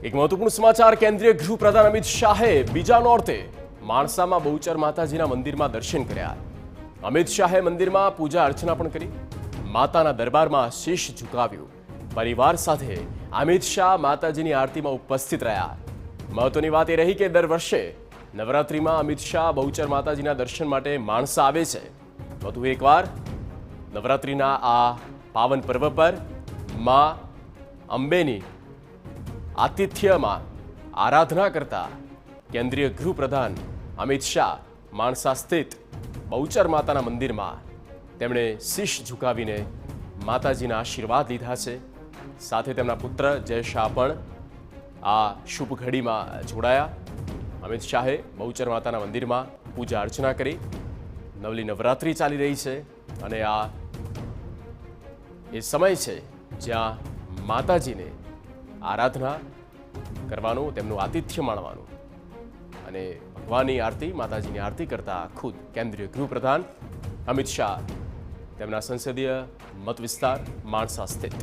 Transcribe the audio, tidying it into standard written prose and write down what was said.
એક મહત્વપૂર્ણ સમાચાર કેન્દ્રીય ગૃહપ્રધાન અમિત શાહે બીજા નોરતે માણસામાં બહુચર માતાજીના મંદિરમાં દર્શન કર્યા। અમિત શાહે મંદિરમાં પૂજા અર્ચના પણ કરી, માતાના દરબારમાં શીશ ઝુકાવ્યું। પરિવાર સાથે અમિત શાહ માતાજીની આરતીમાં ઉપસ્થિત રહ્યા। મહત્વની વાત એ રહી કે દર વર્ષે નવરાત્રિમાં અમિત શાહ બહુચર માતાજીના દર્શન માટે માણસા આવે છે। વધુ એકવાર નવરાત્રિના આ પાવન પર્વ પર મા અંબેની આતિથ્યમાં આરાધના કરતા કેન્દ્રીય ગૃહપ્રધાન અમિત શાહ માણસા સ્થિત બહુચર માતાના મંદિરમાં તેમણે શીશ ઝુકાવીને માતાજીના આશીર્વાદ લીધા છે। સાથે તેમના પુત્ર જય શાહ પણ આ શુભ ઘડીમાં જોડાયા। અમિત શાહે બહુચર માતાના મંદિરમાં પૂજા અર્ચના કરી। નવલી નવરાત્રિ ચાલી રહી છે અને આ એ સમય છે જ્યાં માતાજીને આરાધના કરવાનું, તેમનું આતિથ્ય માણવાનું અને ભગવાનની આરતી, માતાજીની આરતી કરતા ખુદ કેન્દ્રીય ગૃહપ્રધાન અમિત શાહ તેમના સંસદીય મત વિસ્તાર માણસા સ્થિત